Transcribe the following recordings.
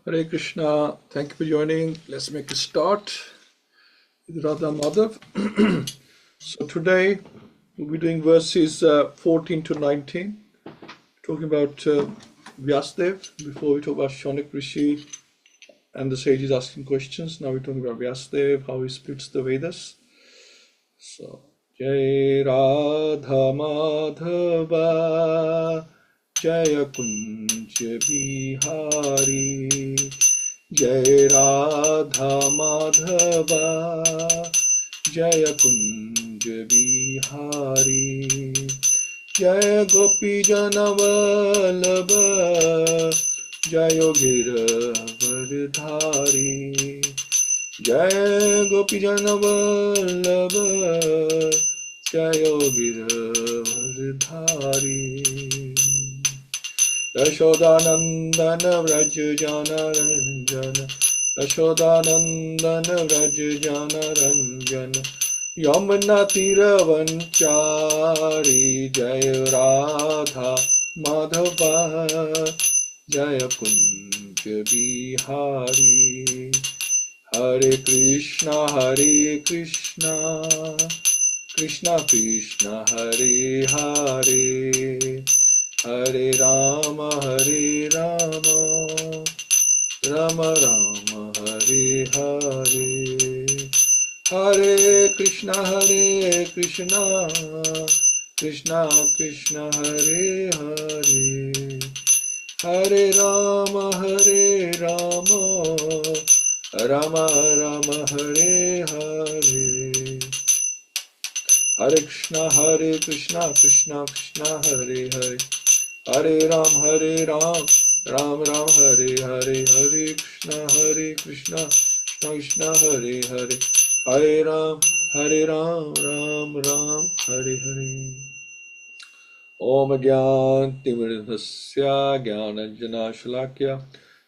Hare Krishna, thank you for joining. Let's make a start with Radha Madhav. So today we'll be doing verses 14 to 19, talking about Vyasdev. Before we talk about Shaunak Rishi and the sages asking questions, now we're talking about Vyasdev, how he splits the Vedas. So, Jai Radha Madhava, Jaya Kunja Bihari, Jai Radha Madhava, Jaya Kunja Bihari, Jaya Gopi Janavallabha, Jaya Giravardhari, Jaya Gopi Janavallabha, Jaya Giravardhari, Yashodanandana Vraj Jana Ranjana, Yashodanandana Vraj Jana Ranjana, Yamuna Tiravanchari, Jaya Radha Madhava, Jaya Kunja Bihari, Hare Krishna, Krishna Krishna, Hare Hare, Hare Rama, Rama Rama, Hare Hare, Hare Krishna, Krishna Krishna, Hare Hare, Hare Rama, Rama Rama, Hare Hare, Hare Krishna, Krishna Krishna, Hare Hare, Hare Ram, Ram Ram, Hare Hare, Hare Krishna, Krishna Krishna, Hare Hare, Hare Ram, Ram Ram, Hare Hare. Om Gyantimirudhasya Gyananjana Shalakya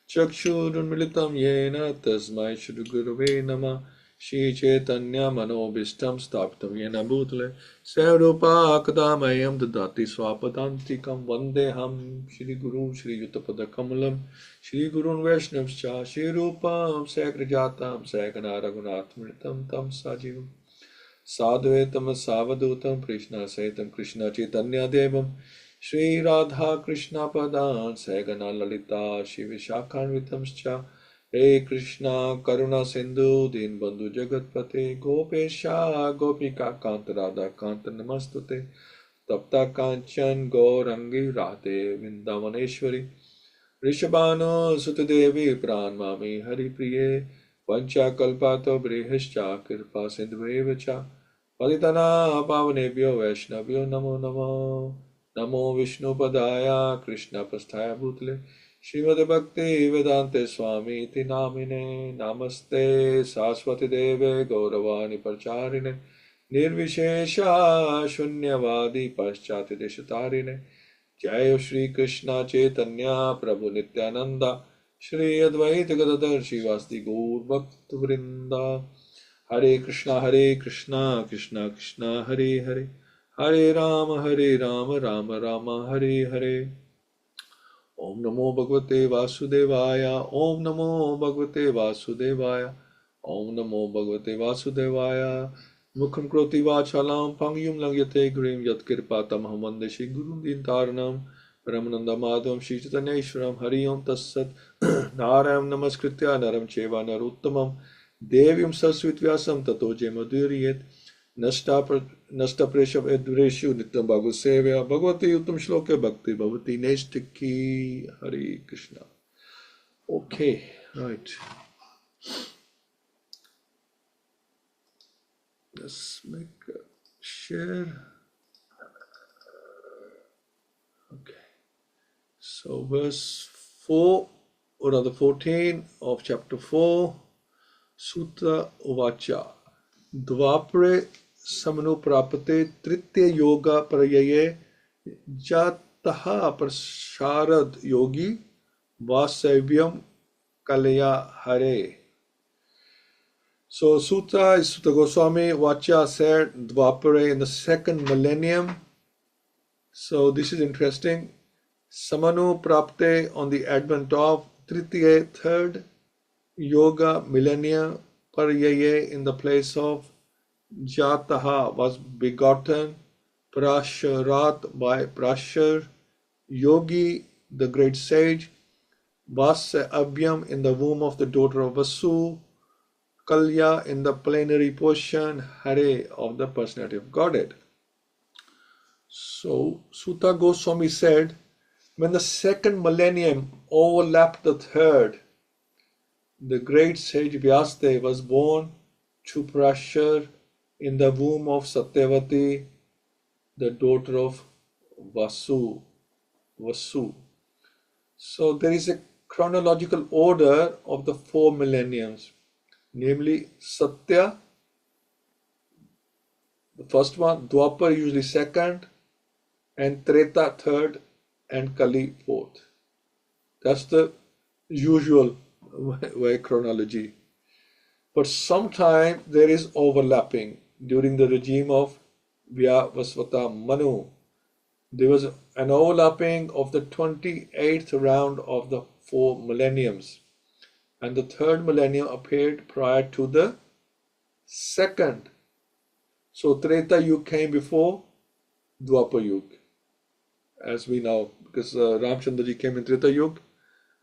Chakshurunmilitam Yena Tasmai Shri Gurave Namah Shri Chaitanya Manobishtam Stapitam Yena Bhutale Sarupa Akadamayam Dadati Swapadantikam Vandeham Shri Guru Shri Yutapada Kamalam Shri Gurun Vaishnavscha Shri Rupam Sagrajatam Sagana Raghunathmritam Tam Sajivam Sadhvetam Savadutam Krishna Saitam Krishna Chaitanya Devam Shri Radha Krishna Padan Sagana Lalita Shiva Shakhanvitamscha Hey Krishna Karuna Sindhu Dinbandhu Jagatpate Gopesha Gopika Kanta Radha Kanta Namastute Tapta Kanchan Gaurangi Radhe Vindavaneshwari Rishabhano Sutadevi Pranmami Hari Priye Vancha Kalpato Brihascha Kirpa Sindhuevacha Paditana Pavanebhyo Vaishnavyo Namo Namo Namo Vishnu Padaya Krishna Pasthaya Bhutale Śrīmad-Bhāgavatam Swami iti namine Namaste Saraswati Deve Gauravani Parcharine Nirvishesha Shunyavadi Paschati Deshatarine Jai Shri Krishna Chaitanya Prabhu Nityananda Shri Advaita Gadadhar Shivasti Gaur Bhakta Vrinda Hare Krishna Krishna Krishna Hare Hare Hare Rama Rama Rama Hare Hare Om Namo Bhagavate Vasudevaya Om Namo Bhagavate Vasudevaya Om Namo Bhagavate Vasudevaya Mukham Kroti Vachalam Pangyum Langyate Grim Yat Kirpatam Hamande Shri Gurun Dintaranam Paramananda Madhavam Shri Chaitanya Ishwaram Hari Om Tassat Narayam Namaskritya Naram Cheva Naruttamam Devyam Saraswati Tato Jemaduriyet Nasta Preshav Edreshu Nityam Bhagavad-Sevayā Bhagavati Uttam Shloka Bhakti Bhavati Nestiki Hare Krishna. Okay, right. Let's make a share. Okay. So verse 4, or rather 14 of chapter 4, Sutta Uvacha. Dvapare samanu prapate tritya yoga prayaye jataha prasharad yogi vasavyam kalaya hare. So Sutta is Sutta Goswami Vacha said Dvapare in the second millennium. So this is interesting. Samanu Prapte on the advent of Tritiya, third Yoga millennia Paryaye, in the place of Jataha was begotten, Prasharat by Prashar, Yogi the great sage, Vasya Abhyam in the womb of the daughter of Vasu, Kalya in the plenary portion, Hare of the personality of Godhead. So Sutta Goswami said, when the second millennium overlapped the third, the great sage Vyasadeva was born to Prashar in the womb of Satyavati, the daughter of Vasu. So there is a chronological order of the four millenniums, namely Satya, the first one, Dwapar usually second, and Treta third, and Kali fourth. That's the usual way chronology. But sometimes there is overlapping. During the regime of Vyavasvata Manu, there was an overlapping of the 28th round of the four millenniums, and the third millennium appeared prior to the second. So Treta Yuga came before Dwapar Yuga, as we know, because Ramchandraji came in Treta Yuga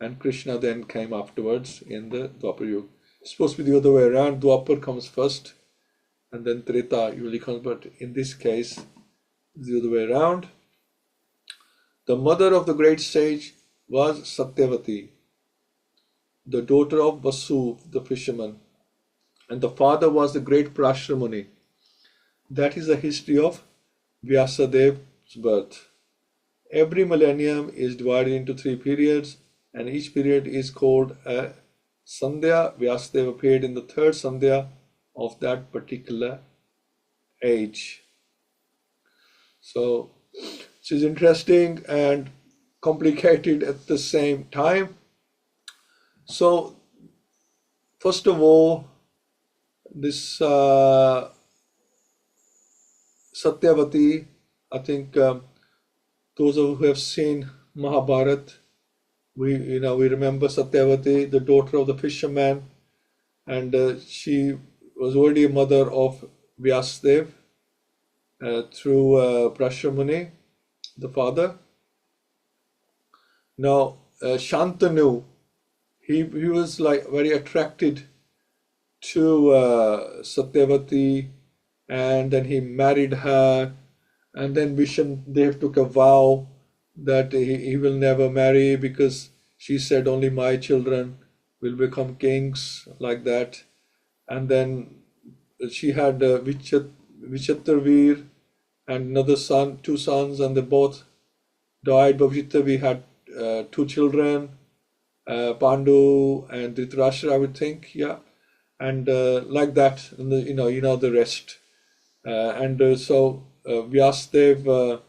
and Krishna then came afterwards in the Dwapar Yuga. It's supposed to be the other way around. Dwapar comes first and then Treta usually comes, but in this case it's the other way around. The mother of the great sage was Satyavati, the daughter of Vasu, the fisherman, and the father was the great Prashra Muni. That is the history of Vyasadev's birth. Every millennium is divided into 3 periods, and each period is called a Sandhya. Vyasadeva appeared in the third Sandhya of that particular age. So, it is interesting and complicated at the same time. So, first of all, this Satyavati, I think those who have seen Mahabharata, we remember Satyavati, the daughter of the fisherman, and she was already a mother of Vyasadeva through Prashra Muni, the father. Now Shantanu, he was like very attracted to Satyavati, and then he married her, and then Vishnudeva took a vow that he will never marry because she said only my children will become kings, like that. And then she had Vichitraveer and another son, 2 sons, and they both died. But Vichitraveer had 2 children, Pandu and Dhritarashtra, I would think, yeah, and like that, and the rest. So Vyasadeva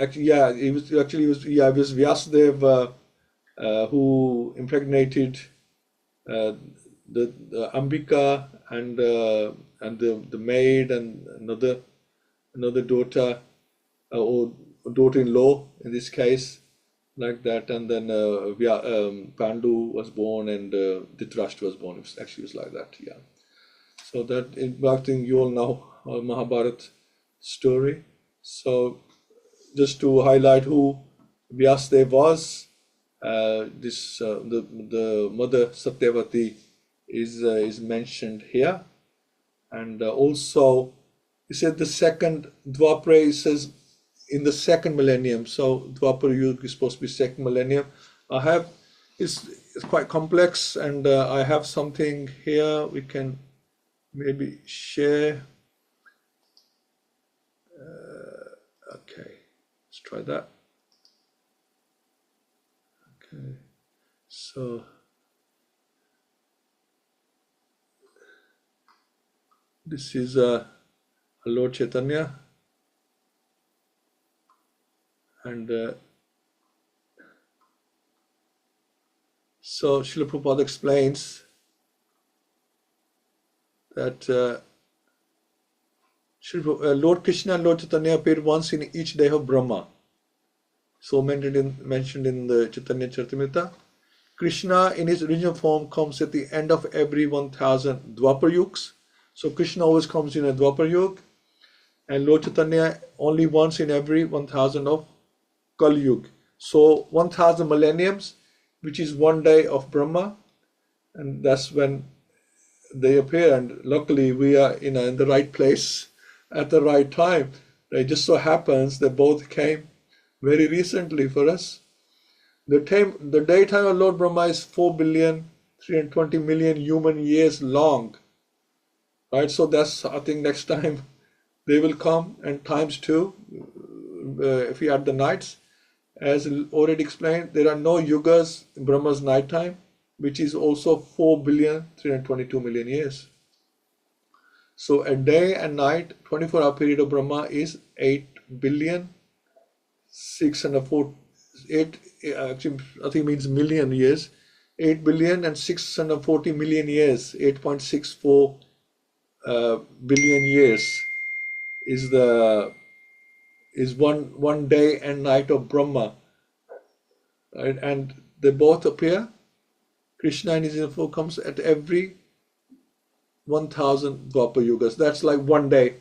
it was Vyasadeva who impregnated the Ambika and the maid and another daughter or daughter-in-law in this case, like that, and then Pandu was born and Dhritarashtra was born. It was like that, yeah. So that, I think you all know Mahabharata story. So just to highlight who Vyasadeva was, the mother Satyavati is mentioned here, and also he said the second Dwapara, he says in the second millennium. So Dwapara Yuga is supposed to be second millennium. It's quite complex, and I have something here we can maybe share. Okay, let's try that. Okay, so this is Lord Chaitanya, and so Srila Prabhupada explains that Lord Krishna and Lord Chaitanya appear once in each day of Brahma. So mentioned in the Chaitanya Charitamrita. Krishna in his original form comes at the end of every 1000 Dwapar Yugs. So Krishna always comes in a Dwapar Yug, and Lord Chaitanya only once in every 1000 of Kali Yug. So 1000 millenniums, which is one day of Brahma, and that's when they appear. And luckily we are in the right place at the right time. It just so happens that both came very recently for us. The daytime of Lord Brahma is 4,320,000,000 human years long. Right, so that's, I think next time they will come, and times 2 if we add the nights. As already explained, there are no yugas in Brahma's night time, which is also 4,322,000,000 years. So a day and night, 24-hour period of Brahma is 8,648, actually I think means million years, 8,640,000,000 years, 8.64 billion years is one day and night of Brahma, right? And they both appear. Krishna in his info comes at every 1000 Dwapar Yugas. That's like one day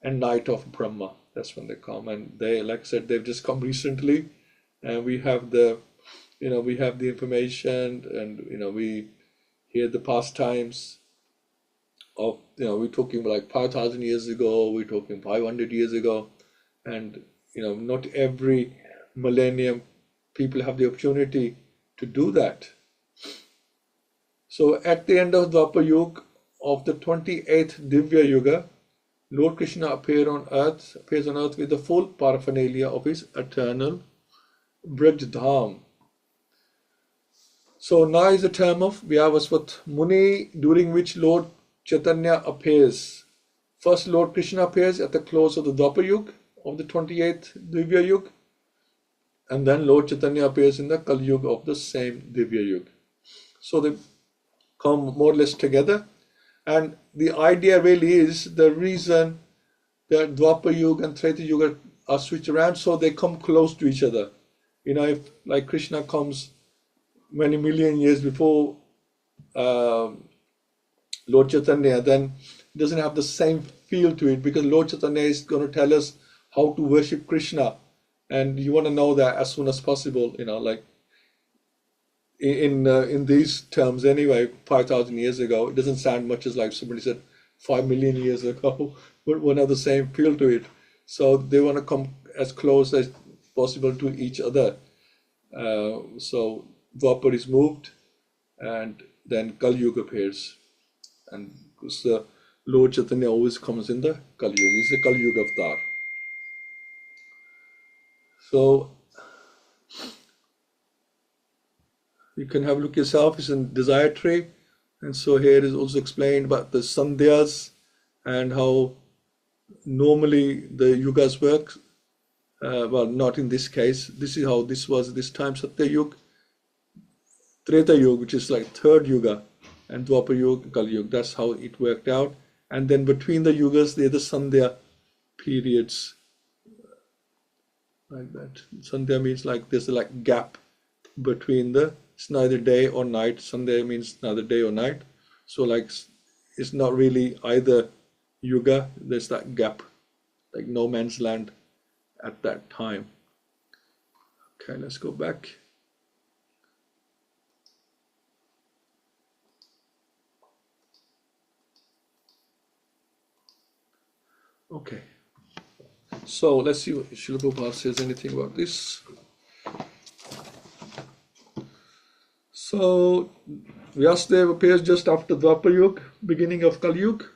and night of Brahma. That's when they come, and they, like I said, they've just come recently, and we have the information, and we hear the pastimes of, we're talking like 5,000 years ago, we're talking 500 years ago, and not every millennium people have the opportunity to do that. So at the end of Dwapar Yuga of the 28th Divya Yuga, Lord Krishna appears on earth with the full paraphernalia of his eternal Braj Dham. So now is the term of Vyavasvat Muni, during which Lord Chaitanya appears. First, Lord Krishna appears at the close of the Dwapar Yuga of the 28th Divya Yuga, and then Lord Chaitanya appears in the Kali Yuga of the same Divya Yuga. So they come more or less together, and the idea really is the reason that Dwapar Yuga and Treta Yuga are switched around, so they come close to each other. If like Krishna comes many million years before Lord Chaitanya, then it doesn't have the same feel to it, because Lord Chaitanya is going to tell us how to worship Krishna, and you want to know that as soon as possible, like in these terms anyway. 5,000 years ago, it doesn't sound much as like somebody said 5 million years ago, but won't have the same feel to it. So they want to come as close as possible to each other. So Dwapar is moved, and then Kali Yuga appears, and because Lord Chaitanya always comes in the Kali Yuga, he's the Kali Yuga avatar. So you can have a look yourself. It's in desire tree, and so here is also explained about the sandhyas and how normally the yugas work. Well, not in this case. This is how this was this time: Satya Yuga, Treta Yuga, which is like third yuga, and Dwapar Yuga, Kali Yuga. That's how it worked out. And then between the yugas, there are the sandhya periods, like that. Sandhya means like there's a gap between it's neither day or night. Sandhya means neither day or night. So it's not really either yuga. There's that gap, like no man's land at that time. Okay, let's go back. Okay, so let's see what Srila Prabhupada says anything about this. So Vyasadeva appears just after Dwapar Yuga, beginning of Kali Yuga,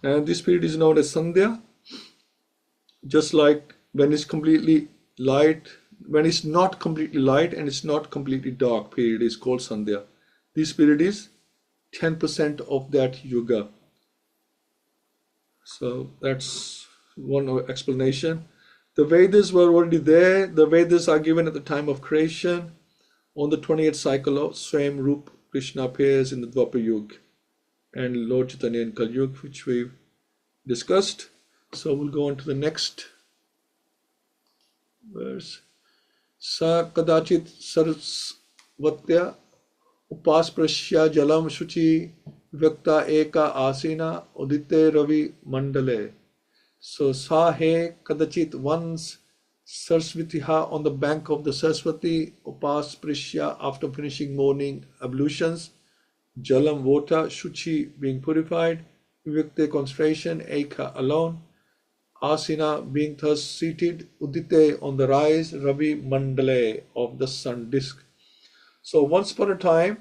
and this period is known as Sandhya. Just like when it's completely light, when it's not completely light and it's not completely dark, period is called Sandhya. This period is 10% of that yuga. So that's one explanation. The Vedas were already there. The Vedas are given at the time of creation. On the 28th cycle of Swam Rup, Krishna appears in the Dwapar Yuga, and Lord Chaitanya in Kali Yuga, which we've discussed. So we'll go on to the next verse. Sa kadachit sarasvatya upasprashya jalam shuchi vyakta eka asina udite ravi mandale. So sa he kadachit, once Sarasvatiha, on the bank of the Saraswati, upasprishya, after finishing morning ablutions, jalam, water, shuchi, being purified, vivikte, concentration, eka, alone, asina, being thus seated, udite, on the rise, ravi mandale, of the sun disk. So once upon a time,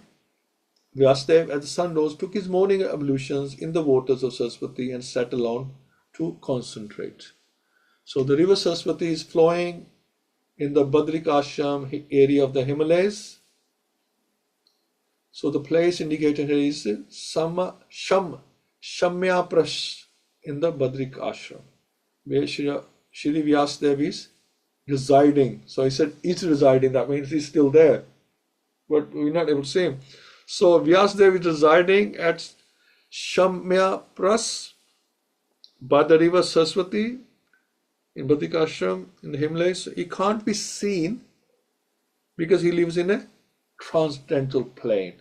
Vyasadeva, as the sun rose, took his morning ablutions in the waters of Saraswati and sat alone to concentrate. So the river Saraswati is flowing in the Badrik Ashram area of the Himalayas. So the place indicated here is Shamya Prash in the Badrik Ashram, where Shri Vyasadeva is residing. So he said is residing, that means he's still there, but we're not able to see him. So Vyasadeva is residing at Shamya Prash by the river Saraswati in Badrik Ashram in the Himalayas. He can't be seen because he lives in a transcendental plane.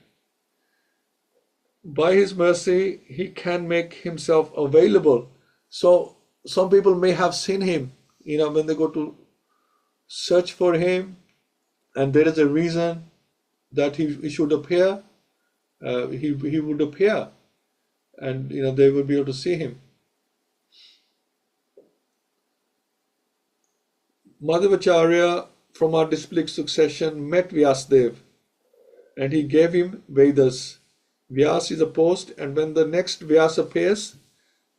By his mercy, he can make himself available. So some people may have seen him, when they go to search for him, and there is a reason that he should appear, he would appear, and they will be able to see him. Madhavacharya from our disciplic succession met Vyasadeva, and he gave him Vedas. Vyas is a post, and when the next Vyas appears,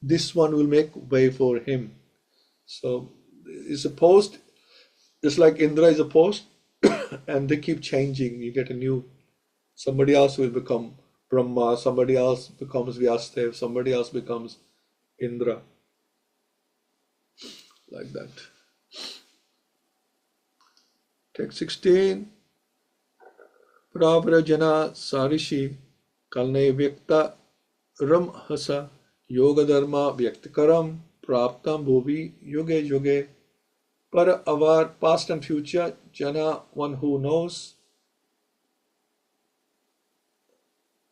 this one will make way for him. So it's a post, just like Indra is a post, and they keep changing. You get a new, somebody else will become Brahma, somebody else becomes Vyasadeva, somebody else becomes Indra, like that. Text 16. Pravrajana Sarishi Kalne Vyakta Ramhasa Yoga Dharma Vyaktakaram Praptam Bhuvi Yuge Yuge. Par avar, past and future, Jana, one who knows.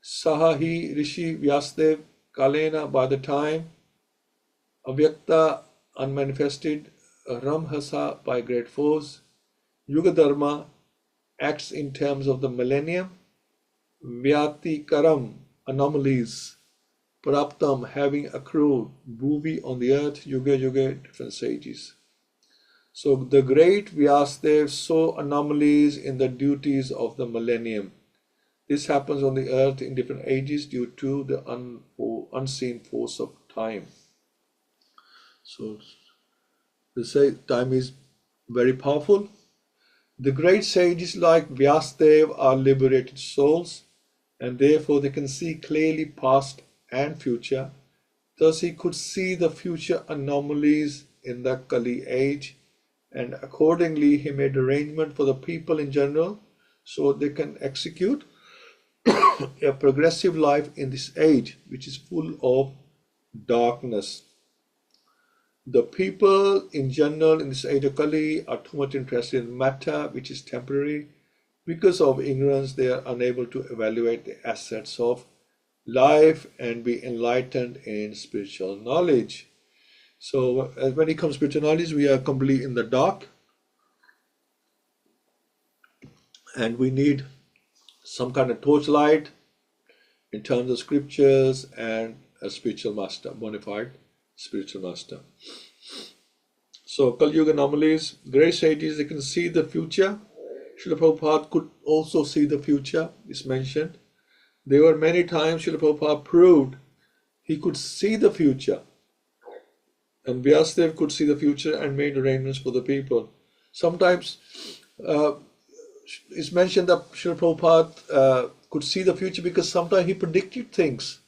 Sahahi Rishi Vyasadeva Kalena, by the time. Avyakta, unmanifested. Ramhasa, by great force. Yuga Dharma acts in terms of the millennium. Vyati Karam, anomalies. Praptam, having accrued. Bhuvi, on the earth. Yuga Yuga, different sages. So the great Vyasadeva saw anomalies in the duties of the millennium. This happens on the earth in different ages due to the unseen force of time. So they say time is very powerful. The great sages like Vyasadeva are liberated souls, and therefore they can see clearly past and future. Thus he could see the future anomalies in the Kali age, and accordingly he made arrangement for the people in general so they can execute a progressive life in this age, which is full of darkness. The people in general in this age of Kali are too much interested in matter, which is temporary. Because of ignorance, they are unable to evaluate the assets of life and be enlightened in spiritual knowledge. So when it comes to spiritual knowledge, we are completely in the dark, and we need some kind of torchlight in terms of scriptures and a spiritual master, bona fide spiritual master. So Kali Yuga anomalies, great sages, they can see the future. Srila Prabhupada could also see the future, is mentioned. There were many times Srila Prabhupada proved he could see the future. And Vyasadeva could see the future and made arrangements for the people. Sometimes it's mentioned that Srila Prabhupada could see the future because sometimes he predicted things.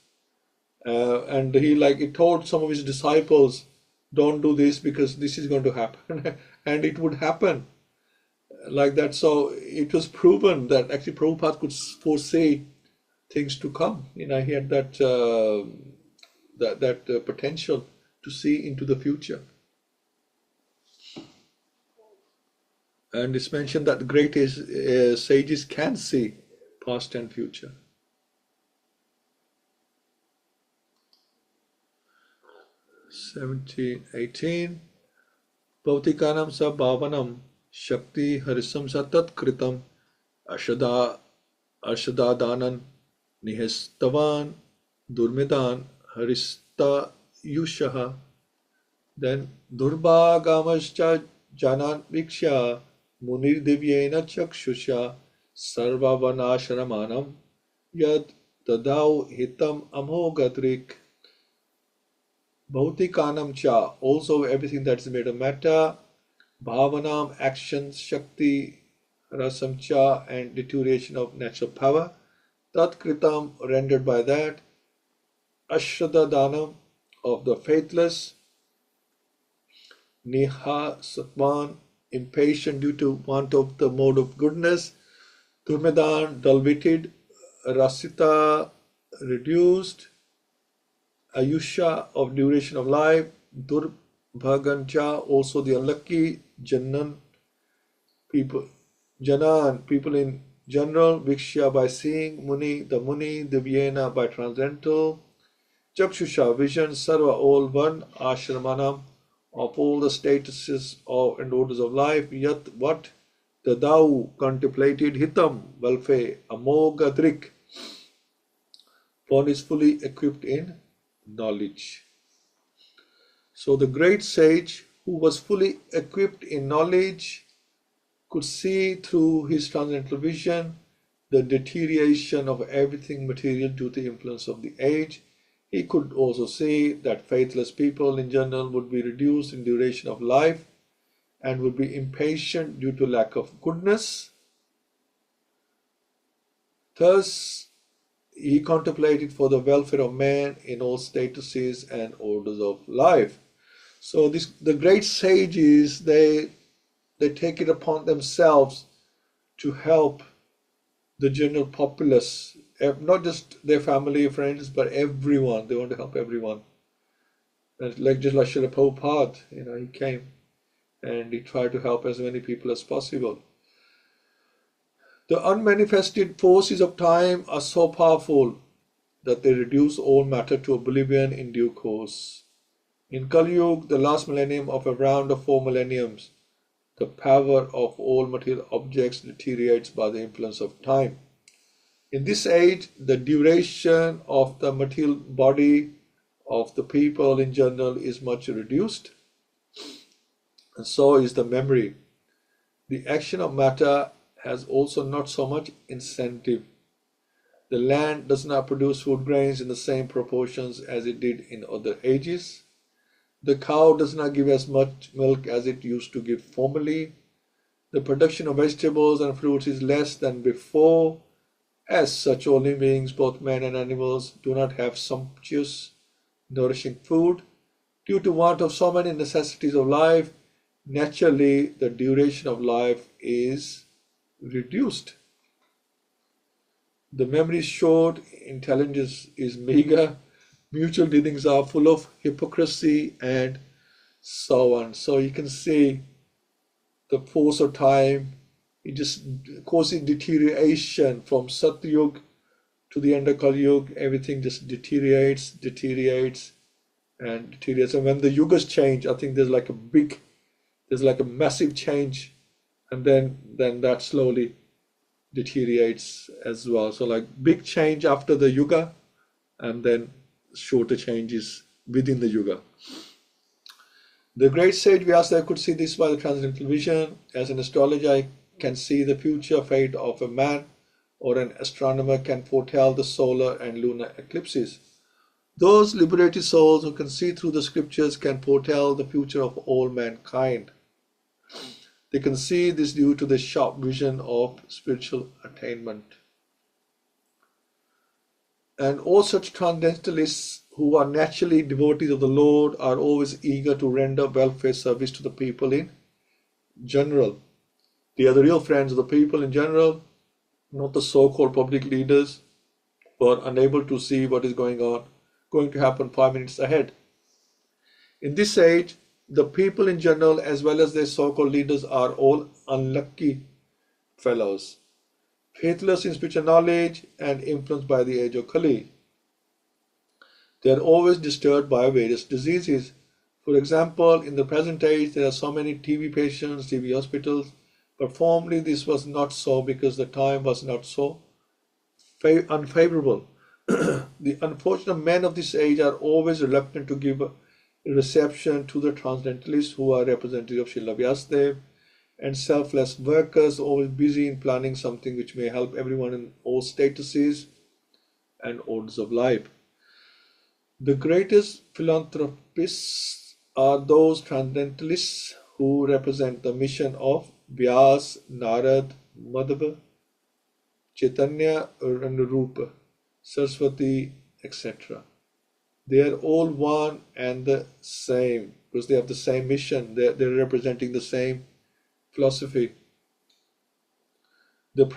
And he told some of his disciples, don't do this because this is going to happen. And it would happen like that. So it was proven that actually Prabhupada could foresee things to come. He had that potential to see into the future. And it's mentioned that the greatest sages can see past and future. 17-18 Bhautikanam sa bhavanam shakti harisam sa tatkritam ashadadanan nihistavan durmidan harista yushaha. Then durbhagamascha janan viksha munir divyena chakshusha sarvavanashramanam yad tadau hitam amogadrik. Bhautikanam cha, also everything that is made of matter, bhavanam, actions, shakti, rasam cha, and deterioration of natural power, tat kritam, rendered by that, ashraddha danam, of the faithless, niha satman, impatient due to want of the mode of goodness, durmedan, dull-witted, rasita, reduced, ayusha, of duration of life, durbhagancha, also the unlucky, janan, people in general, viksha, by seeing, muni, the divyena, by transcendental, chakshusha, vision, sarva, all one, ashramanam, of all the statuses of and orders of life, yat, what, the thou, contemplated, hitam, welfare, amogadrik, one is fully equipped in knowledge. So the great sage who was fully equipped in knowledge could see through his transcendental vision the deterioration of everything material due to the influence of the age. He could also see that faithless people in general would be reduced in duration of life and would be impatient due to lack of goodness. Thus, he contemplated for the welfare of man in all statuses and orders of life. So the great sages, they take it upon themselves to help the general populace, not just their family, friends, but everyone. They want to help everyone. And just like Srila Prabhupada, he came and he tried to help as many people as possible. The unmanifested forces of time are so powerful that they reduce all matter to oblivion in due course. In Kali Yuga, the last millennium of a round of 4 millenniums, the power of all material objects deteriorates by the influence of time. In this age, the duration of the material body of the people in general is much reduced, and so is the memory. The action of matter has also not so much incentive. The land does not produce food grains in the same proportions as it did in other ages. The cow does not give as much milk as it used to give formerly. The production of vegetables and fruits is less than before. As such, all living beings, both men and animals, do not have sumptuous, nourishing food. Due to want of so many necessities of life, naturally the duration of life is reduced. The memory is short, intelligence is meager, mutual dealings are full of hypocrisy, and so on. So you can see the force of time, it just causes deterioration from Satyug to the end of Kali Yuga. Everything just deteriorates. And when the yugas change, I think there's like a massive change, and then that slowly deteriorates as well. So like big change after the yuga, and then shorter changes within the yuga. The great sage Vyasa could see this by the transcendental vision. As an astrologer, I can see the future fate of a man, or an astronomer can foretell the solar and lunar eclipses. Those liberated souls who can see through the scriptures can foretell the future of all mankind. They can see this due to the sharp vision of spiritual attainment. And all such transcendentalists who are naturally devotees of the Lord are always eager to render welfare service to the people in general. They are the real friends of the people in general, not the so-called public leaders who are unable to see what is going to happen 5 minutes ahead. In this age, the people in general, as well as their so-called leaders, are all unlucky fellows, faithless in spiritual knowledge and influenced by the age of Kali. They are always disturbed by various diseases. For example, in the present age, there are so many TB patients, TB hospitals, but formerly this was not so because the time was not so unfavorable. The unfortunate men of this age are always reluctant to give a reception to the transcendentalists who are representative of Srila Vyasadeva, and selfless workers always busy in planning something which may help everyone in all statuses and orders of life. The greatest philanthropists are those transcendentalists who represent the mission of Vyas, Narad, Madhava, Chaitanya, and Rupa, Saraswati, etc. They are all one and the same because they have the same mission. They're representing the same philosophy. The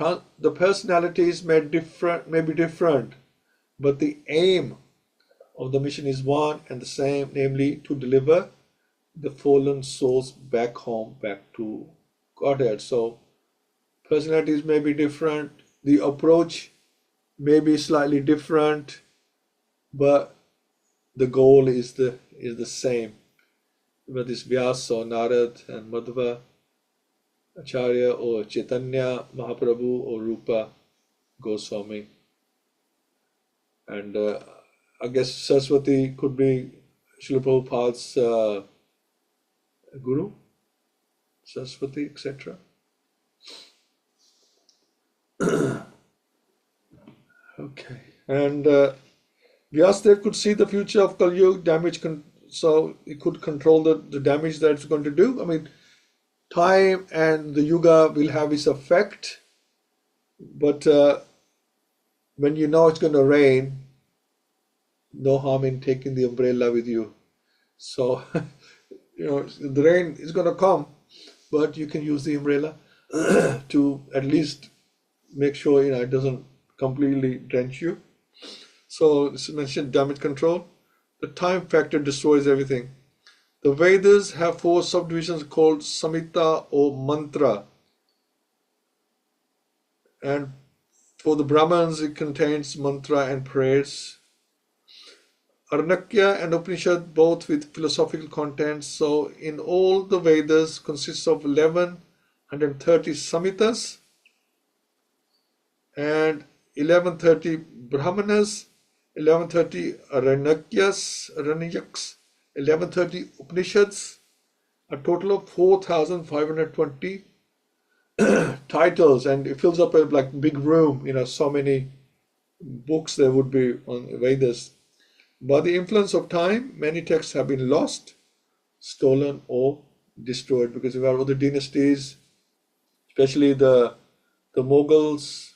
personalities may be different, but the aim of the mission is one and the same, namely to deliver the fallen souls back home, back to Godhead. So personalities may be different, the approach may be slightly different, but the goal is the same. Whether it's Vyasa or Narad and Madhava, Acharya or Chaitanya Mahaprabhu or Rupa Goswami. And I guess Saraswati could be Srila Prabhupada's guru, Saraswati, etc. Okay, and Vyasadeva could see the future of Kali Yuga damage, so he could control the damage that it's going to do. I mean, time and the Yuga will have its effect, but when you know it's going to rain, no harm in taking the umbrella with you. So, the rain is going to come, but you can use the umbrella to at least make sure it doesn't completely drench you. So this is mentioned damage control. The time factor destroys everything. The Vedas have 4 subdivisions called Samhita or Mantra. And for the Brahmins, it contains mantra and prayers. Arnakya and Upanishad both with philosophical contents. So in all the Vedas consists of 1130 Samhitas and 1130 Brahmanas, 1130 Aranyaks, 1130 Upanishads, a total of 4,520 titles, and it fills up a big room. So many books there would be on Vedas. By the influence of time, many texts have been lost, stolen, or destroyed because we have other dynasties, especially the Mughals,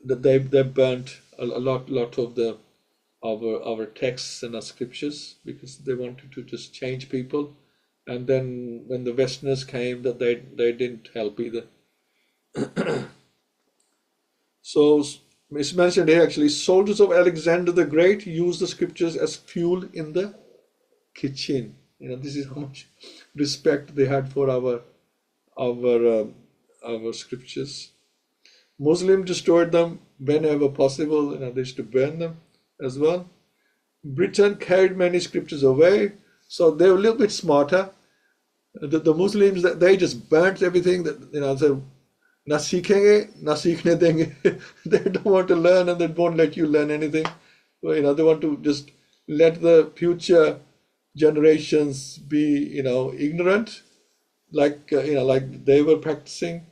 that they burnt a lot of our texts and our scriptures because they wanted to just change people, and then when the Westerners came, that they didn't help either. So it's mentioned here actually, soldiers of Alexander the Great used the scriptures as fuel in the kitchen. This is how much respect they had for our scriptures. Muslims destroyed them whenever possible. They used to burn them as well. Britain carried many scriptures away, so they were a little bit smarter. The Muslims, they just burnt everything. That said, na seekhenge, na seekhne denge. They don't want to learn, and they won't let you learn anything. So, they want to just let the future generations be, ignorant, like they were practicing.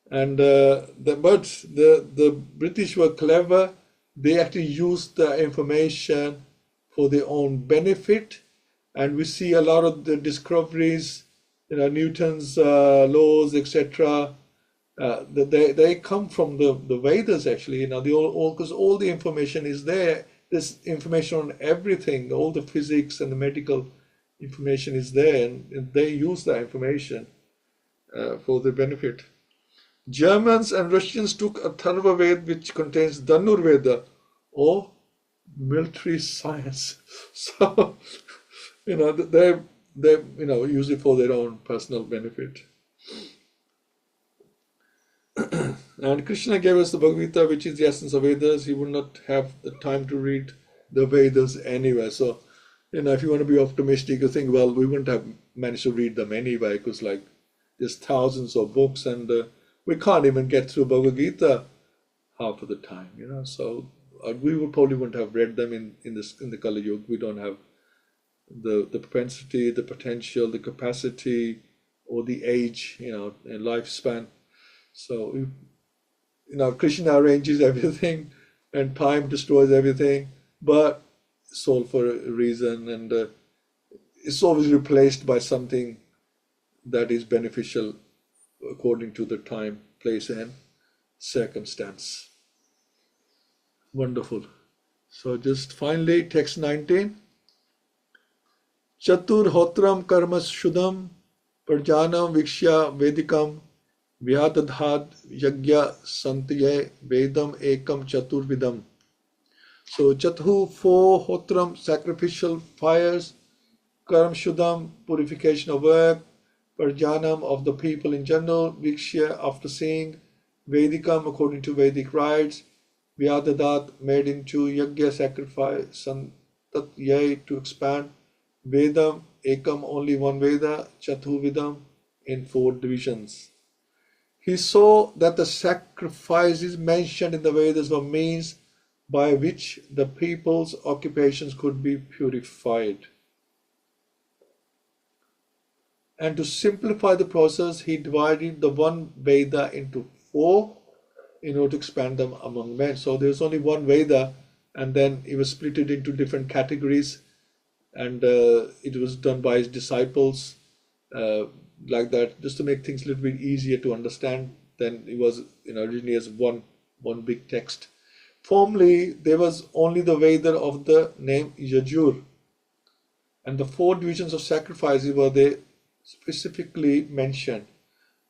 And but the British were clever. They actually used the information for their own benefit, and we see a lot of the discoveries, Newton's laws, etc. They come from the Vedas actually. Because all the information is there. There's information on everything. All the physics and the medical information is there, and they use that information for their benefit. Germans and Russians took Atharva Ved, which contains Dhanurveda or military science. So, they use it for their own personal benefit. And Krishna gave us the Bhagavad-Gita, which is the essence of Vedas. He would not have the time to read the Vedas anyway. So, if you want to be optimistic, you think, well, we wouldn't have managed to read them anyway, because there's thousands of books, and we can't even get through Bhagavad-Gita half of the time, So we probably wouldn't have read them in the Kali Yuga. We don't have the propensity, the potential, the capacity, or the age, and lifespan. So, Krishna arranges everything, and time destroys everything, but it's all for a reason, and it's always replaced by something that is beneficial according to the time, place, and circumstance. Wonderful. So just finally, text 19. Chatur hotram karma shuddham parjanam vikshya vedikam vyatadhad yagya santiye vedam ekam chaturvidam. So Chathu, 4 hotram, sacrificial fires, karma shuddham, purification of work, parjanam, of the people in general, vikshya, after seeing, vedikam, according to Vedic rites, vyadadat, made into yagya, sacrifice, santatyay, to expand, vedam, ekam, only one Veda, chaturvidam, in 4 divisions. He saw that the sacrifices mentioned in the Vedas were means by which the people's occupations could be purified. And to simplify the process, he divided the one Veda into 4 in order to expand them among men. So there's only one Veda, and then he was split it into different categories, and it was done by his disciples like that, just to make things a little bit easier to understand. Then it was originally as one big text. Formerly, there was only the Veda of the name Yajur, and the 4 divisions of sacrifices were there specifically mentioned.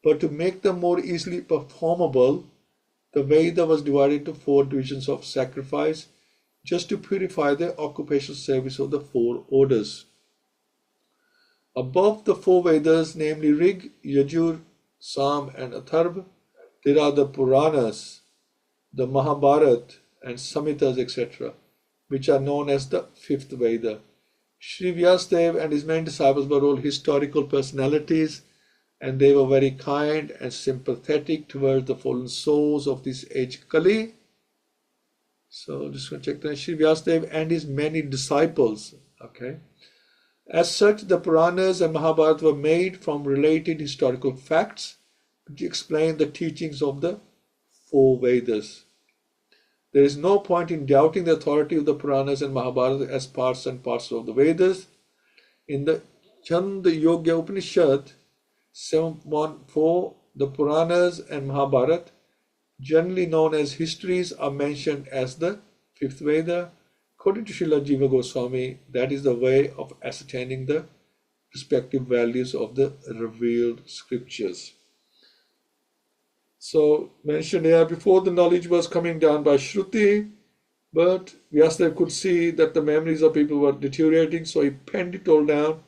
But to make them more easily performable, the Veda was divided into 4 divisions of sacrifice, just to purify the occupational service of the 4 orders. Above the 4 Vedas, namely Rig, Yajur, Sam, and Atharva, there are the Puranas, the Mahabharata, and Samhitas, etc., which are known as the 5th Veda. Sri Vyasadeva and his many disciples were all historical personalities, and they were very kind and sympathetic towards the fallen souls of this age Kali. So just going to check that. Sri Vyasadeva and his many disciples. Okay. As such, the Puranas and Mahabharata were made from related historical facts which explain the teachings of the 4 Vedas. There is no point in doubting the authority of the Puranas and Mahabharata as parts and parcel of the Vedas. In the Chanda Yogya Upanishad 7.1.4, the Puranas and Mahabharata, generally known as histories, are mentioned as the 5th Veda. According to Srila Jiva Goswami, that is the way of ascertaining the respective values of the revealed scriptures. So, mentioned here, before the knowledge was coming down by Shruti, but Vyasadeva could see that the memories of people were deteriorating, so he penned it all down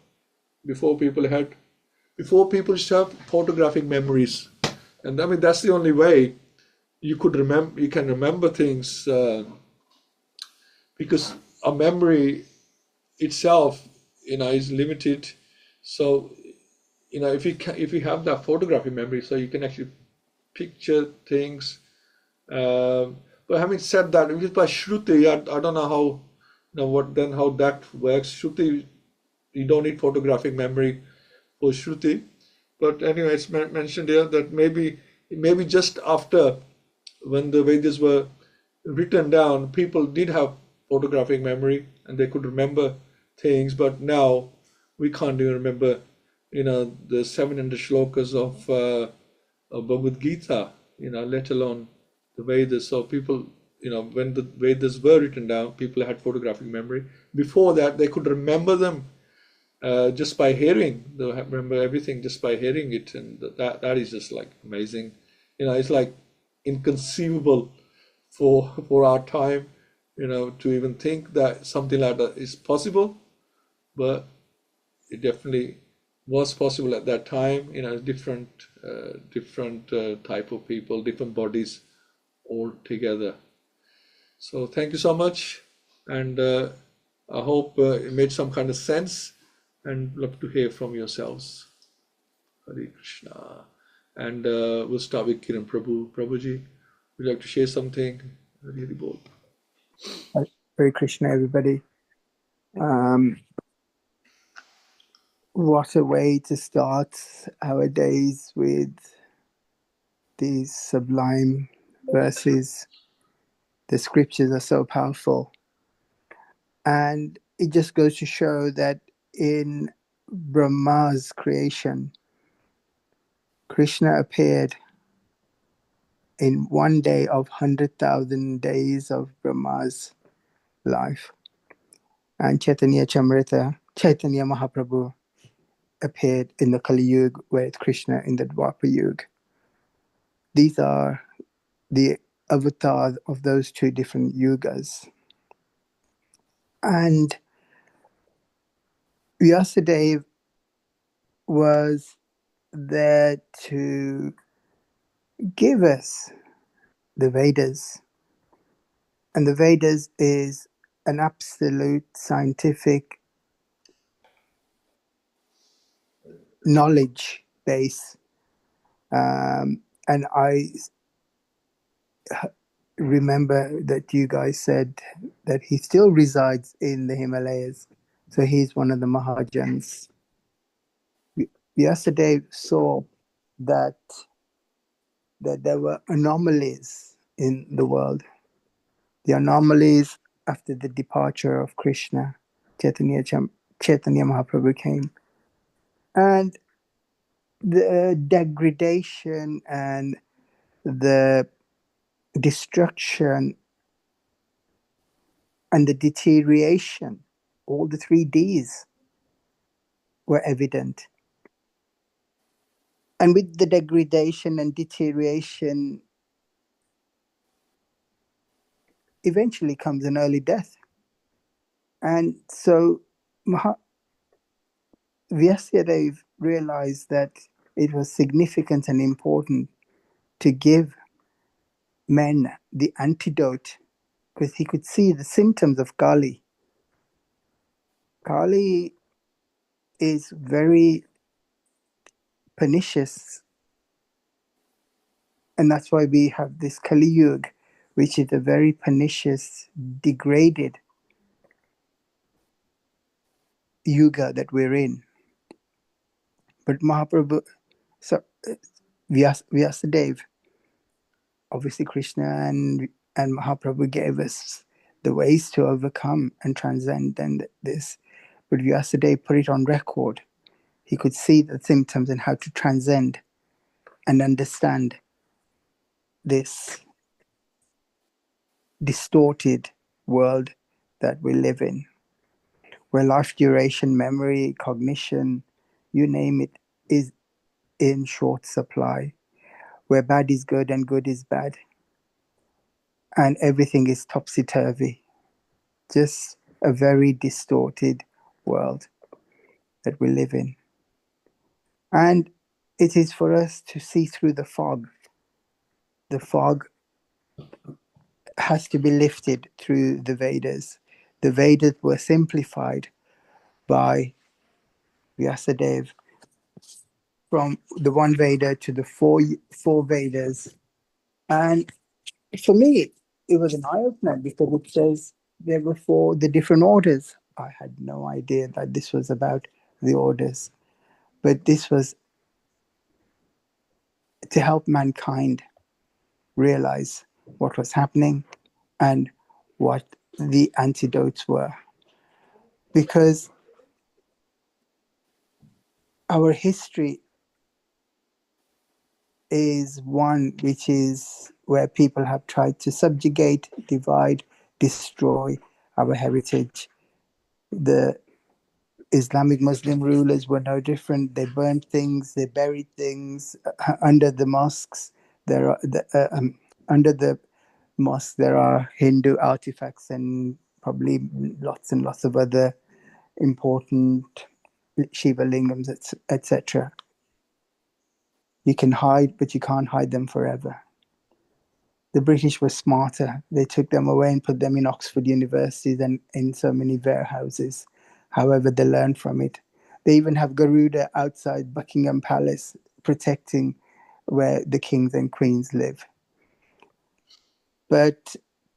before people used to have photographic memories. And I mean, that's the only way you can remember things, because a memory itself, is limited. So, if you have that photographic memory, so you can actually picture things. But having said that, just by Shruti, I don't know how that works. Shruti, you don't need photographic memory for Shruti. But anyway, it's mentioned here that maybe just after, when the Vedas were written down, people did have photographic memory and they could remember things, but now we can't even remember, the 700 shlokas of Bhagavad-Gita, let alone the Vedas. So people, when the Vedas were written down, people had photographic memory. Before that, they could remember them just by hearing. They remember everything just by hearing it, and that is just like amazing. It's like inconceivable for our time. to even think that something like that is possible, but it definitely was possible at that time. Different type of people, different bodies all together. So thank you so much, and I hope it made some kind of sense, and love to hear from yourselves. Hare Krishna. And we'll start with Kiran Prabhu. Prabhuji, would you like to share something? Really bold. Hare Krishna, everybody. What a way to start our days with these sublime verses. The scriptures are so powerful. And it just goes to show that in Brahma's creation, Krishna appeared in one day of 100,000 days of Brahma's life. And Chaitanya Mahaprabhu appeared in the Kali Yuga, where it's Krishna in the Dwapar Yuga. These are the avatars of those two different yugas. And Vyasadeva was there to give us the Vedas. And the Vedas is an absolute scientific knowledge base. And I remember that you guys said that he still resides in the Himalayas. So he's one of the Mahajans. Yesterday saw that there were anomalies in the world. The anomalies after the departure of Krishna, Chaitanya Mahaprabhu came. And the degradation and the destruction and the deterioration, all the 3Ds were evident. And with the degradation and deterioration, eventually comes an early death. And so Vyasadeva realized that it was significant and important to give men the antidote, because he could see the symptoms of Kali. Kali is very pernicious, and that's why we have this Kali Yuga, which is a very pernicious, degraded yuga that we're in. But Mahaprabhu, so Vyasadeva, obviously Krishna and Mahaprabhu gave us the ways to overcome and transcend this. But Vyasadeva put it on record. He could see the symptoms and how to transcend and understand this distorted world that we live in, where life duration, memory, cognition, you name it, is in short supply, where bad is good and good is bad, and everything is topsy-turvy. Just a very distorted world that we live in. And it is for us to see through the fog. The fog has to be lifted through the Vedas. The Vedas were simplified by Vyasadeva, from the one Veda to the four Vedas. And for me, it was an eye-opener, because it says there were the different orders. I had no idea that this was about the orders, but this was to help mankind realize what was happening and what the antidotes were. Because our history is one which is where people have tried to subjugate, divide, destroy our heritage. The Islamic Muslim rulers were no different. They burned things, they buried things under the mosques, under the mosque, there are Hindu artifacts and probably lots and lots of other important Shiva lingams, etc. You can hide, but you can't hide them forever. The British were smarter. They took them away and put them in Oxford universities and in so many warehouses. However, they learned from it. They even have Garuda outside Buckingham Palace protecting where the kings and queens live. But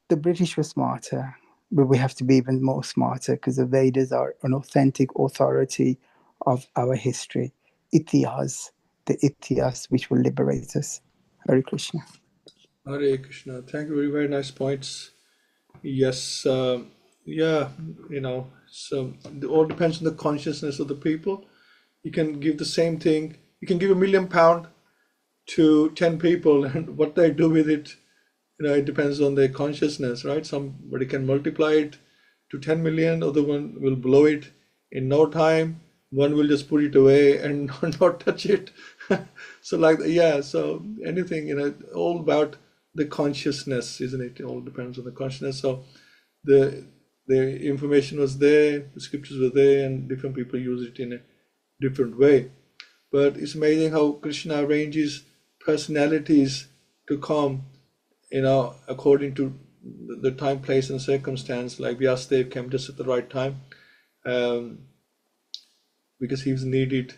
the British were smarter, but we have to be even more smarter because the Vedas are an authentic authority of our history. Itihas, the Itihas which will liberate us. Hare Krishna. Hare Krishna. Thank you. Very, very nice points. Yes. Yeah. So it all depends on the consciousness of the people. You can give the same thing. You can give £1 million to 10 people, and what they do with it, it depends on their consciousness, right? Somebody can multiply it to 10 million, other one will blow it in no time, one will just put it away and not touch it. So so anything, all about the consciousness, isn't it? It all depends on the consciousness. So the information was there, the scriptures were there, and different people use it in a different way. But it's amazing how Krishna arranges personalities to come, according to the time, place, and circumstance. Like Vyasadeva came just at the right time, because he was needed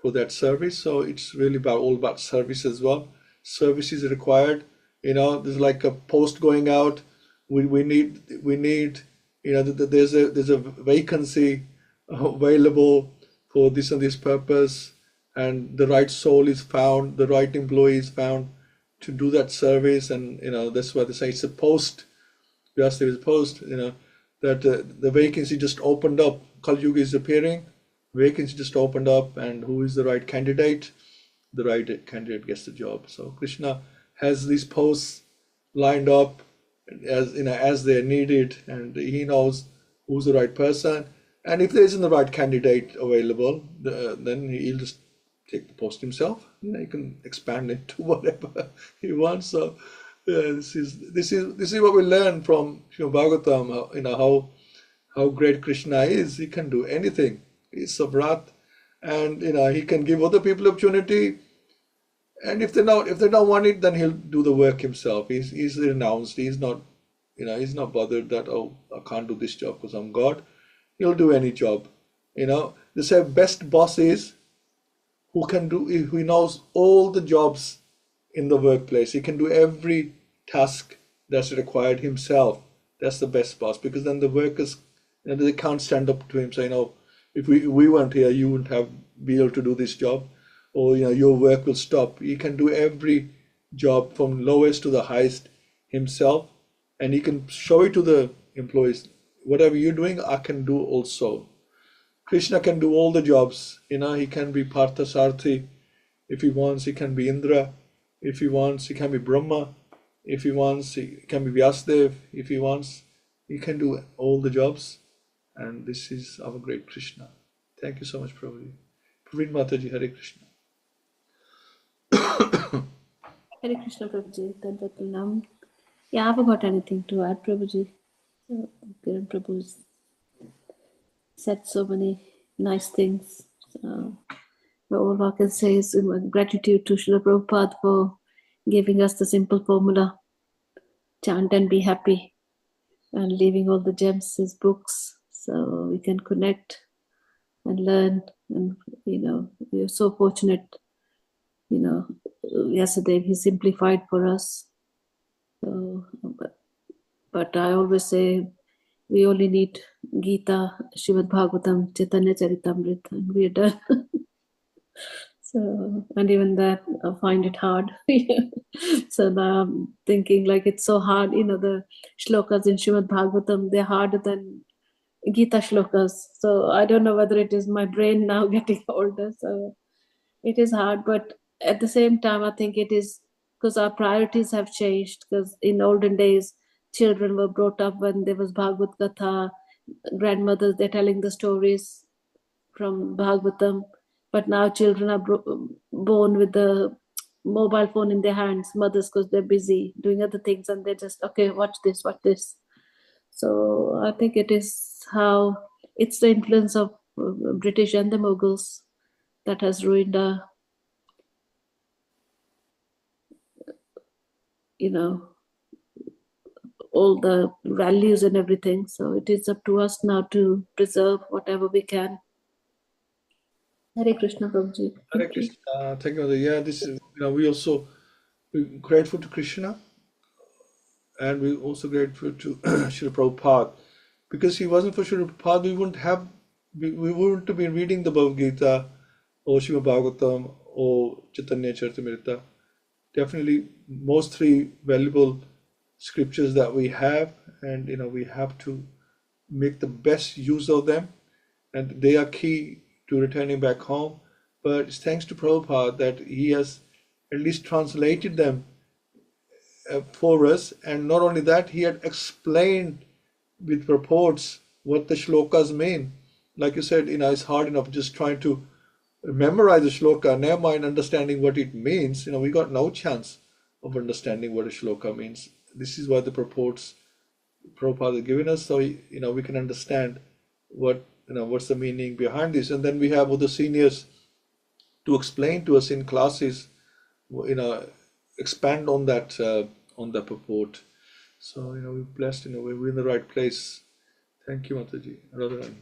for that service. So it's really all about service as well. Service is required. There's like a post going out. We need. There's a vacancy available for this and this purpose, and the right soul is found, the right employee is found to do that service. And that's why they say it's a post. Vyasadeva is a post. That the vacancy just opened up. Kali Yuga is appearing. Vacancy just opened up, and who is the right candidate? The right candidate gets the job. So Krishna has these posts lined up as they're needed, and he knows who's the right person. And if there isn't the right candidate available, then he'll just take the post himself. He can expand it to whatever he wants. So this is what we learn from Śrīmad-Bhāgavatam. How great Krishna is. He can do anything. He's Sabrat, and he can give other people opportunity. And if they don't want it, then he'll do the work himself. He's renounced. He's not bothered that, I can't do this job because I'm God. He'll do any job. They say best boss is who knows all the jobs in the workplace. He can do every task that's required himself. That's the best boss, because then the workers, they can't stand up to him, say, if we weren't here, you wouldn't be able to do this job, or your work will stop. He can do every job from lowest to the highest himself, and he can show it to the employees. Whatever you're doing, I can do also. Krishna can do all the jobs. He can be Partha Sarthi. If he wants, he can be Indra. If he wants, he can be Brahma. If he wants, he can be Vyasadeva. If he wants, he can do all the jobs. And this is our great Krishna. Thank you so much, Prabhuji. Praveen Mataji, Hare Krishna. Hare Krishna, Prabhuji. Dandavat. Yeah, I haven't got anything to add, Prabhuji. Kiran Prabhu's said so many nice things. But all I can say is gratitude to Srila Prabhupada for giving us the simple formula: chant and be happy, and leaving all the gems, his books, so we can connect and learn. And we are so fortunate. Yesterday he simplified for us. So, but I always say we only need Gita, Śrīmad-Bhāgavatam, Chaitanya Charitamrita, and we are done. So, and even that I find it hard. So now I'm thinking like it's so hard, the shlokas in Śrīmad-Bhāgavatam, they're harder than Gita shlokas. So I don't know whether it is my brain now getting older. So it is hard, but at the same time, I think it is because our priorities have changed. Because in olden days, children were brought up when there was Bhagavad-Gita, grandmothers, they're telling the stories from Bhagavatam. But now children are born with the mobile phone in their hands, mothers, because they're busy doing other things, and they're just, okay, watch this, watch this. So I think it is how it's the influence of British and the Mughals that has ruined our, all the values and everything. So it is up to us now to preserve whatever we can. Hare Krishna, Prabhuji. Hare Krishna. Thank you. Yeah, this is, we also we're grateful to Krishna, and we're also grateful to Srila Prabhupada, because he wasn't for Srila Prabhupada, we wouldn't have been reading the Bhagavad-Gita or Śrīmad-Bhāgavatam or Chaitanya Charitamrita. Definitely, most three valuable scriptures that we have, and we have to make the best use of them, and they are key to returning back home. But it's thanks to Prabhupada that he has at least translated them for us, and not only that, he had explained with purports what the shlokas mean. Like you said, it's hard enough just trying to memorize the shloka, never mind understanding what it means. We got no chance of understanding what a shloka means. This is what the purports Prabhupada has given us, so we can understand what what's the meaning behind this, and then we have other seniors to explain to us in classes, expand on that purport. So we're blessed. We're in the right place. Thank you, Mataji. Radharani.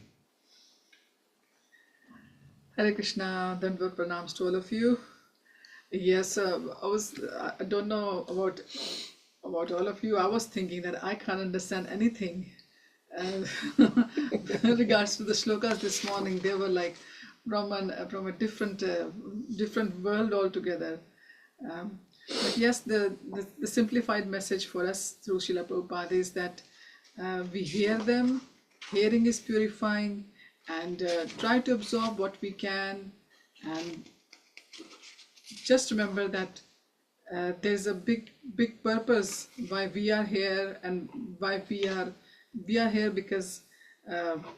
Hare Krishna, Dandvat Pranams to all of you. Yes, I don't know about all of you. I was thinking that I can't understand anything. In regards to the shlokas this morning, they were like from a different world altogether. But yes, the simplified message for us through Srila Prabhupada is that we hear them, hearing is purifying, and try to absorb what we can, and just remember that there's a big purpose why we are here, and why we are here because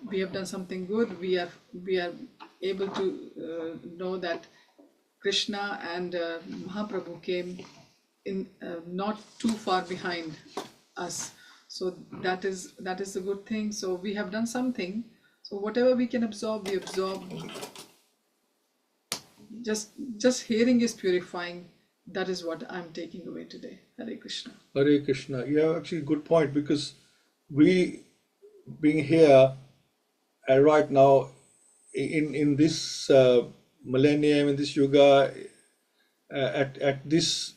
we have done something good. We are able to know that Krishna and Mahaprabhu came in not too far behind us, so that is a good thing. So we have done something. So whatever we can absorb, we absorb. Just hearing is purifying. That is what I'm taking away today. Hare Krishna. Hare Krishna. Yeah, actually, good point, because we being here right now in this millennium, in this yuga, at this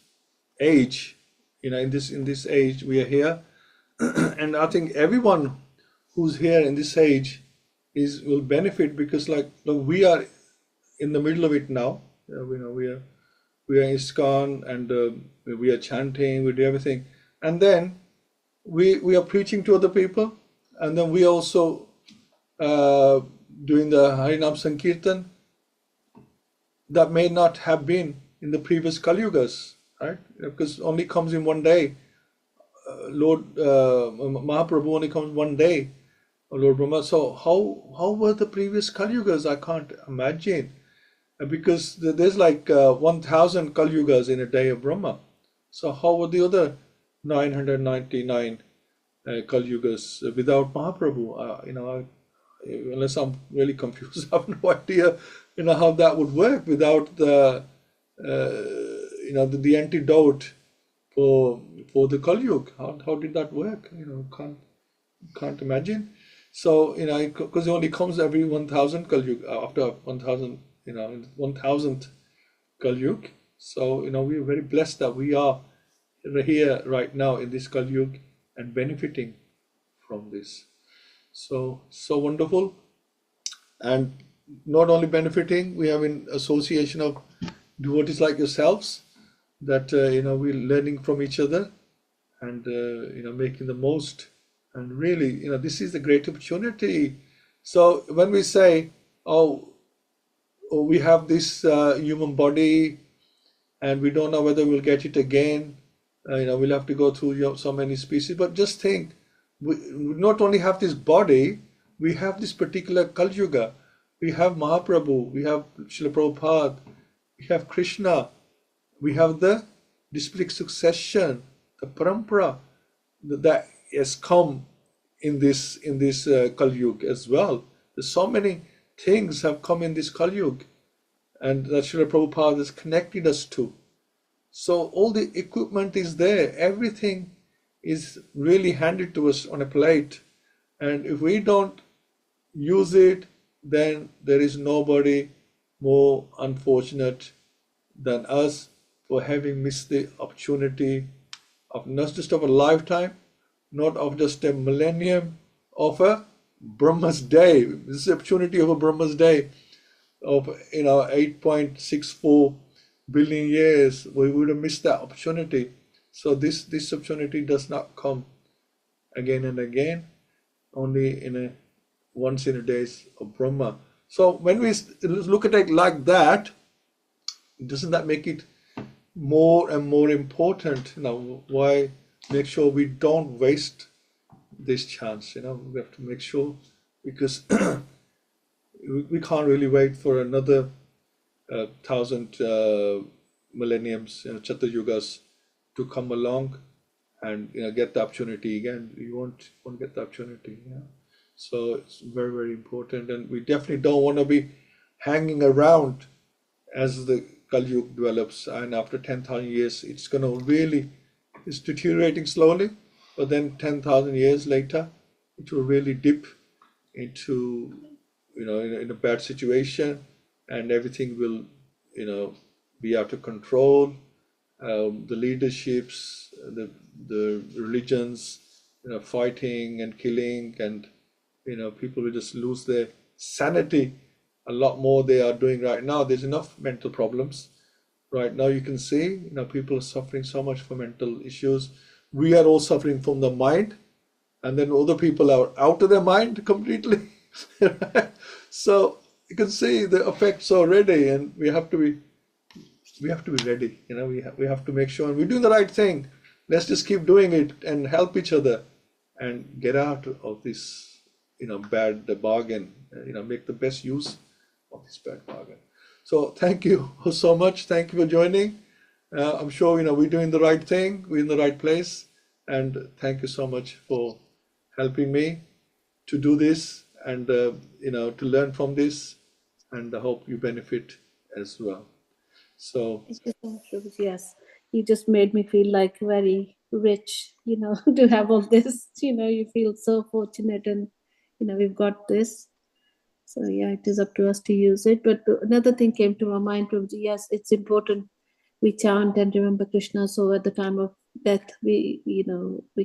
age, in this age we are here, and I think everyone who's here in this age will benefit, because we are in the middle of it now. We are Iskcon, and we are chanting, we do everything, and then we are preaching to other people, and then we are also doing the Harinam Sankirtan that may not have been in the previous Kali Yugas, right? Because only comes in one day. Lord Mahaprabhu only comes one day, Lord Brahma. So how were the previous Kali Yugas? I can't imagine, because there's 1,000 Kali Yugas in a day of Brahma. So how were the other 999 Kali Yugas without Mahaprabhu? Unless I'm really confused, I have no idea, how that would work without the antidote for the Kali Yuga. How did that work? Can't imagine. So because it only comes every 1,000 Kali Yuga, after 1,000, 1,000th Kali Yuga. So we are very blessed that we are here right now in this Kali Yuga and benefiting from this. So wonderful. And not only benefiting, we have in association of devotees like yourselves, that we're learning from each other, and making the most. And really, this is the great opportunity. So when we say, we have this human body and we don't know whether we'll get it again, we'll have to go through so many species, but just think, we not only have this body, we have this particular Kali Yuga. We have Mahaprabhu, we have Srila Prabhupada, we have Krishna, we have the disciplic succession, the parampara that has come in this Kali Yuga as well. There's so many things have come in this Kali Yuga, and that Srila Prabhupada has connected us to. So all the equipment is there. Everything is really handed to us on a plate. And if we don't use it, then there is nobody more unfortunate than us for having missed the opportunity of not just of a lifetime, not of just a millennium, of a Brahma's day. This is the opportunity of a Brahma's day of 8.64 billion years. We would have missed that opportunity. So this opportunity does not come again and again, only in a once in a days of Brahma. So when we look at it like that, doesn't that make it more and more important? Why make sure we don't waste this chance? We have to make sure, because we can't really wait for another 1,000 millenniums, Chaturjugas to come along and get the opportunity again. You won't get the opportunity. So it's very, very important, and we definitely don't want to be hanging around as the Kali Yuga develops, and after 10,000 years it's going to it's deteriorating slowly, but then 10,000 years later it will really dip into in a bad situation, and everything will be out of control. The leaderships, the religions, fighting and killing, and people will just lose their sanity a lot more they are doing right now. There's enough mental problems right now. You can see people are suffering so much from mental issues. We are all suffering from the mind, and then other people are out of their mind completely. So you can see the effects already, and we have to be ready. We have to make sure we're doing the right thing. Let's just keep doing it and help each other and get out of this bad bargain. Make the best use of this bad bargain. So thank you so much. Thank you for joining. I'm sure we're doing the right thing. We're in the right place, and thank you so much for helping me to do this and to learn from this, and I hope you benefit as well. So Thank you so much, Prabhuji. Yes, you just made me feel like very rich, to have all this. You feel so fortunate, and we've got this. So yeah, it is up to us to use it. But another thing came to my mind, Prabhuji. Yes, it's important we chant and remember Krishna. So at the time of death, we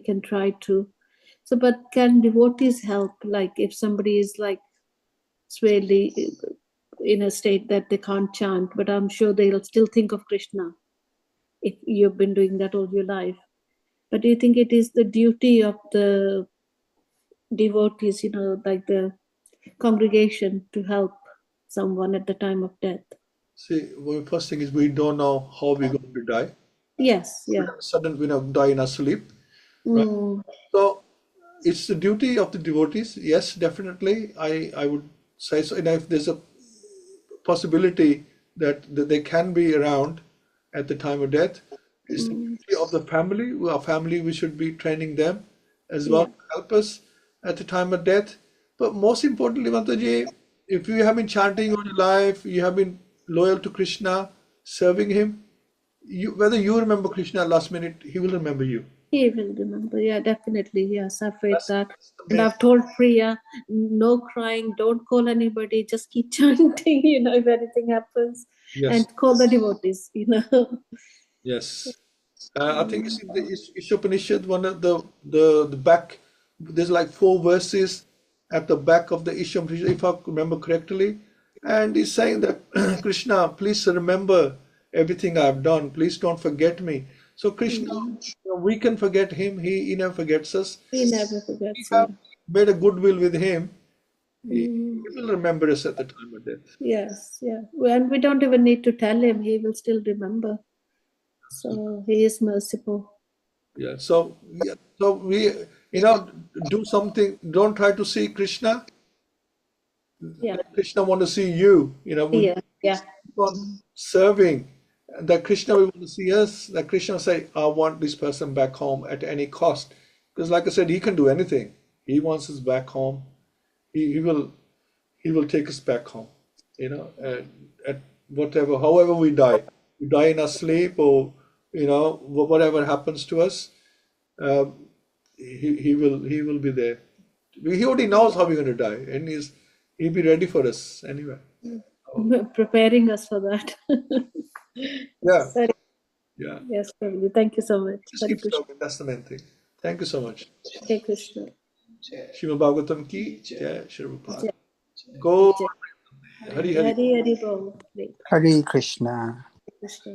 can try to. So, but can devotees help? Like if somebody is like really in a state that they can't chant, but I'm sure they'll still think of Krishna if you've been doing that all your life. But do you think it is the duty of the devotees, like the congregation, to help someone at the time of death? see, well, first thing is we don't know how we're going to die. Yes, yeah. Suddenly we die in our sleep, right? So it's the duty of the devotees. Yes, definitely. I would say so. And if there's a possibility that they can be around at the time of death, it's the duty of the family. Our family, we should be training them as well to help us at the time of death. But most importantly, Mataji, if you have been chanting all your life, you have been loyal to Krishna, serving him, whether you remember Krishna at last minute, he will remember you. He will remember. Yeah, definitely. Yes, I've read that. And I've told Priya, no crying, don't call anybody, just keep chanting, if anything happens. Yes. And call the devotees, Yes. I think it's in the Ishopanishad, one of the back, there's like 4 verses at the back of the Ishopanishad, if I remember correctly. And he's saying that, Krishna, please remember everything I've done. Please don't forget me. So Krishna, we can forget him. He never forgets us. He never forgets. We have made a goodwill with him. He will remember us at the time of death. Yes, yeah. And we don't even need to tell him. He will still remember. So he is merciful. Yeah. So we, do something. Don't try to see Krishna. Yeah. Krishna want to see you. Yeah. Keep on serving that Krishna will want to see us, that Krishna will say, I want this person back home at any cost. Because like I said, he can do anything. He wants us back home. He will take us back home. At whatever, however we die in our sleep, or whatever happens to us, he will be there. He already knows how we're going to die, and he'll be ready for us anyway. Preparing us for that. Yeah. Sorry. Yeah. Yes, Prabhuji. Thank you so much. Just keep serving. That's the main thing. Thank you so much. Hare Krishna. Śrīmad-Bhāgavatam ki jai, Srila Prabhupada. Jai. Go. Jai. Hari Hari. Hari Hari Bol. Hare Krishna. Krishna.